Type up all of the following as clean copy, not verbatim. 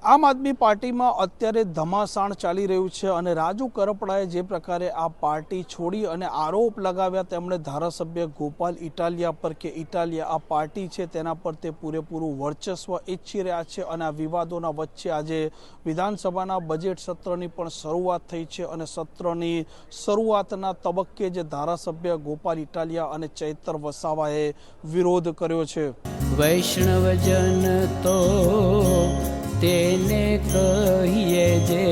આમ આદમી પાર્ટીમાં અત્યારે ધમાસાણ ચાલી રહ્યું છે અને રાજુ કરપડાએ જે પ્રકારે આ પાર્ટી છોડી અને આરોપ લગાવ્યા તેમણે ધારાસભ્ય ગોપાલ ઇટાલિયા પર કે ઇટાલિયા આ પાર્ટી છે તેના પર તે પૂરેપૂરું વર્ચસ્વ ઈચ્છી રહ્યા છે અને આ વિવાદોના વચ્ચે આજે વિધાનસભાના બજેટ સત્રની પણ શરૂઆત થઈ છે અને સત્રની શરૂઆતના તબક્કે જે ધારાસભ્ય ગોપાલ ઇટાલિયા અને ચૈતર વસાવાએ વિરોધ કર્યો છે। વૈષ્ણવજન તો તેને કહીએ જે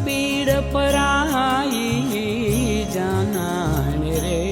પીડ પરાઈ જાનાને રે।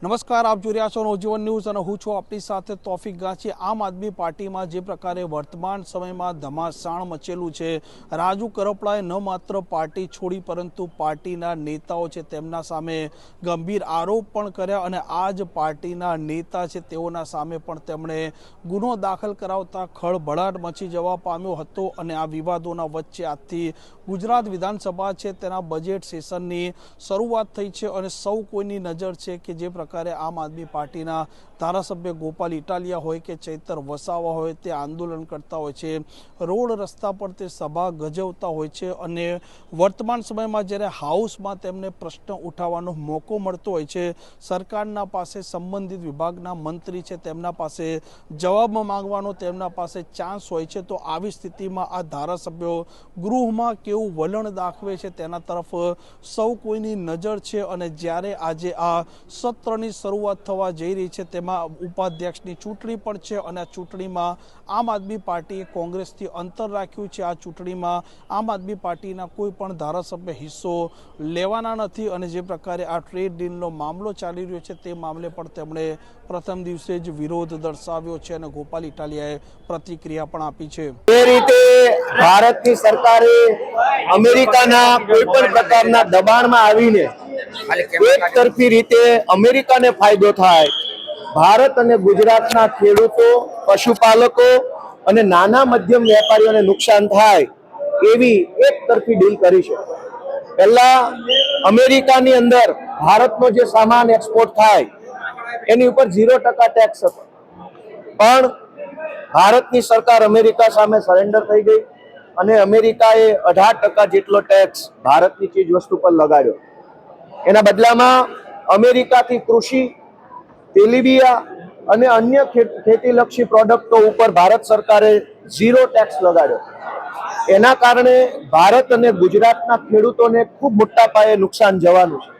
નમસ્કાર, આપ જોઈ રહ્યા છો નવજીવન ન્યૂઝ અને હું છું આપની સાથે તોફિક ગાંચી। આમ આદમી પાર્ટીમાં જે પ્રકારે વર્તમાન સમયમાં ધમાસાણ મચેલું છે, રાજુ કરપડાએ ન માત્ર પાર્ટી છોડી પરંતુ પાર્ટીના નેતાઓ છે તેમના સામે ગંભીર આરોપ પણ કર્યા અને આ જ પાર્ટીના નેતા છે તેઓના સામે પણ તેમણે ગુનો દાખલ કરાવતા ખળભળાટ મચી જવા પામ્યો હતો અને આ વિવાદોના વચ્ચે આજથી ગુજરાત વિધાનસભા છે તેના બજેટ સેશનની શરૂઆત થઈ છે અને સૌ કોઈની નજર છે કે જે પ્રકારે આમ આદમી પાર્ટીના ધારાસભ્ય ગોપાલ ઇટાલિયા હોય કે ચૈતર વસાવા હોય તે આંદોલન કરતા હોય છે, રોડ રસ્તા પર તે સભા ગજવતા હોય છે અને વર્તમાન સમયમાં જ્યારે હાઉસમાં તેમને પ્રશ્ન ઉઠાવવાનો મોકો મળતો હોય છે, સરકારના પાસે સંબંધિત વિભાગના મંત્રી છે તેમના પાસે જવાબ માંગવાનો તેમના પાસે ચાન્સ હોય છે, તો આવી સ્થિતિમાં આ ધારાસભ્યો ગૃહમાં કેવું વલણ દાખવે છે તેના તરફ સૌ કોઈની નજર છે અને જ્યારે આજે આ સત્રની શરૂઆત થવા જઈ રહી છે તેમાં ઉપાધ્યક્ષની ચૂંટણી પણ છે અને આ ચૂંટણીમાં આમ આદમી પાર્ટીએ કોંગ્રેસથી અંતર રાખ્યું છે। આ ચૂંટણીમાં આમ આદમી પાર્ટીના કોઈ પણ ધારાસભ્ય હિસ્સો લેવાના નથી અને જે પ્રકારે આ ટ્રેડ ડીલનો મામલો ચાલી રહ્યો છે તે મામલે પણ તેમણે પ્રથમ દિવસે જ વિરોધ દર્શાવ્યો છે અને ગોપાલ ઇટાલિયાએ પ્રતિક્રિયા પણ આપી છે। એ રીતે ભારતની સરકારે અમેરિકાના કોઈ પણ પ્રકારના દબાણમાં આવીને એક તરફી રીતે અમેરિકાને ફાયદો થાય, ભારત અને ગુજરાતના ખેડૂતો, પશુપાલકો અને નાના મધ્યમ વેપારીઓને નુકસાન થાય એવી એક તરફી ડીલ કરી છે। પહેલા અમેરિકાની અંદર ભારતનો જે સામાન એક્સપોર્ટ થાય એની ઉપર 0% ટેક્સ હતો, પણ ભારતની સરકાર અમેરિકા સામે સરેન્ડર થઈ ગઈ અને અમેરિકાએ 18% જેટલો ટેક્સ ભારતની ચીજ વસ્તુ પર લગાડ્યો। એના બદલામાં અમેરિકાથી કૃષિ, તેલીબિયા અને અન્ય ખેતીલક્ષી પ્રોડક્ટો ઉપર ભારત સરકારે 0 ટેક્સ લગાડ્યો। એના કારણે ભારત અને ગુજરાતના ખેડૂતોને ખૂબ મોટા પાયે નુકસાન જવાનું છે।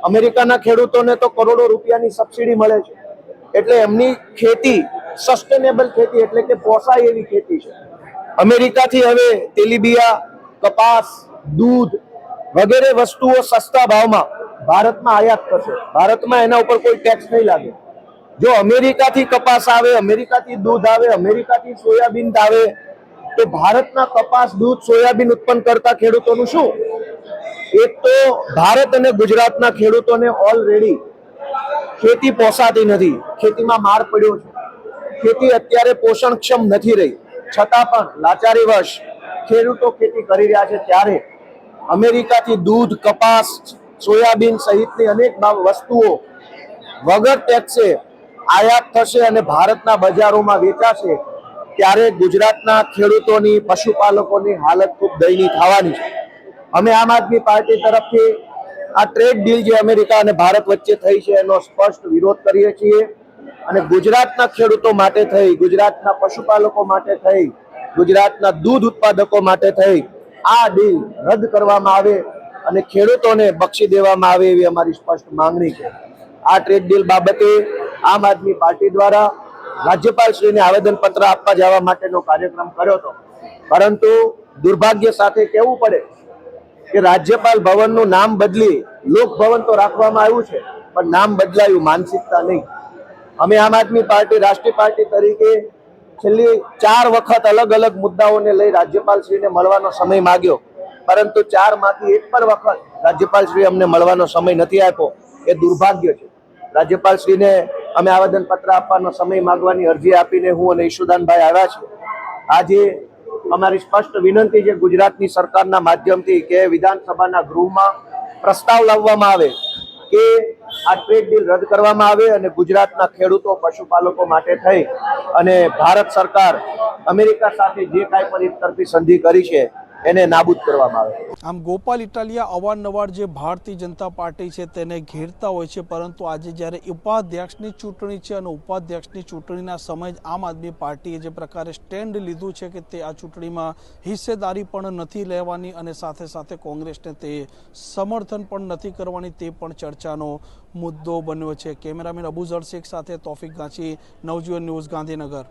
અમેરિકાના ખેડૂતોને તો કરોડો રૂપિયાની સબસિડી મળે છે, એટલે એમની ખેતી સસ્ટેનેબલ ખેતી એટલે કે પોસાય એવી ખેતી છે। અમેરિકાથી હવે તેલીબિયા, કપાસ, દૂધ વગેરે વસ્તુઓ સસ્તા ભાવમાં ભારતમાં આયાત કરશે। ભારતમાં એના ઉપર કોઈ ટેક્સ નહીં લાગે। જો અમેરિકાથી કપાસ આવે, અમેરિકાથી દૂધ આવે, અમેરિકાથી સોયાબીન આવે, તો ભારતના કપાસ, દૂધ, સોયાબીન ઉત્પન્ન કરતા ખેડૂતોનું શું? એક તો ભારત અને ગુજરાતના ખેડૂતોને ઓલરેડી ખેતી પોસાતી નથી, ખેતીમાં માર પડ્યો છે, ખેતી અત્યારે પોષણક્ષમ નથી રહી, છતાં પણ લાચારીવશ ખેડૂતો ખેતી કરી રહ્યા છે। ત્યારે અમેરિકાથી દૂધ, કપાસ, સોયાબીન સહિતની અનેક વસ્તુઓ વગર ટેક્સે આયાત થશે અને ભારતના બજારોમાં વેચાશે, ત્યારે ગુજરાતના ખેડૂતોની, પશુપાલકોની હાલત ખૂબ દયનીય થવાની છે। અમે આમ આદમી પાર્ટી તરફથી આ ટ્રેડ ડીલ જે અમેરિકા અને ભારત વચ્ચે થઈ છે એનો સ્પષ્ટ વિરોધ કરીએ છીએ અને ગુજરાતના ખેડૂતો માટે થઈ, ગુજરાતના પશુપાલકો માટે થઈ, ગુજરાતના દૂધ ઉત્પાદકો માટે થઈ આ ડીલ રદ કરવામાં આવે અને ખેડૂતોને બક્ષી દેવામાં આવે એવી અમારી સ્પષ્ટ માંગણી છે। આ ટ્રેડ ડીલ બાબતે આમ આદમી પાર્ટી દ્વારા રાજ્યપાલશ્રીને આવેદનપત્ર આપવા જવા માટેનો કાર્યક્રમ કર્યો હતો, પરંતુ દુર્ભાગ્ય સાથે કહેવું પડે કે રાજ્યપાલ ભવનનું નામ બદલી લોકભવન તો રાખવામાં આવ્યું છે પણ નામ બદલાયું, માનસિકતા નહીં। અમે આમ આદમી પાર્ટી રાષ્ટ્રીય પાર્ટી તરીકે છેલ્લી 4 વખત અલગ અલગ મુદ્દાઓને લઈ રાજ્યપાલશ્રીને મળવાનો સમય માંગ્યો, પરંતુ 4માંથી એક પણ વખત રાજ્યપાલશ્રી અમને મળવાનો સમય નથી આપ્યો। એ દુર્ભાગ્ય છે। રાજ્યપાલશ્રીને અમે આવેદનપત્ર આપવાનો સમય માંગવાની અરજી આપીને હું અને ઈશુદાનભાઈ આવ્યા છે। આજે અમારી સ્પષ્ટ વિનંતી છે ગુજરાતની સરકારના માધ્યમથી કે વિધાનસભાના ગૃહમાં પ્રસ્તાવ લાવવામાં આવે કે આ ટ્રેડ ડીલ રદ કરવામાં આવે અને ગુજરાતના ખેડૂતો પશુપાલકો માટે થઈ અને ભારત સરકાર અમેરિકા સાથે જે કાંઈ પણ એકતરફી સંધિ કરી છે એને નાબૂદ કરવામાં આવે. આમ ગોપાલ ઇટાલિયા અવારનવાર જે ભારતીય જનતા પાર્ટી છે તેને ઘેરતા હોય છે, પરંતુ આજે જ્યારે ઉપાધ્યક્ષની ચૂંટણી છે અને ઉપાધ્યક્ષની ચૂંટણીના સમયે જ આમ આદમી પાર્ટીએ જે પ્રકારે સ્ટેન્ડ લીધું છે કે તે આ ચૂંટણીમાં હિસ્સેદારી પણ નથી લેવાની અને સાથે સાથે કોંગ્રેસને તે સમર્થન પણ નથી કરવાની, તે પણ ચર્ચાનો મુદ્દો બન્યો છે. કેમેરામેન અબુઝર શેખ સાથે તોફિક ગાંચી, નવજીવન ન્યૂઝ, ગાંધીનગર.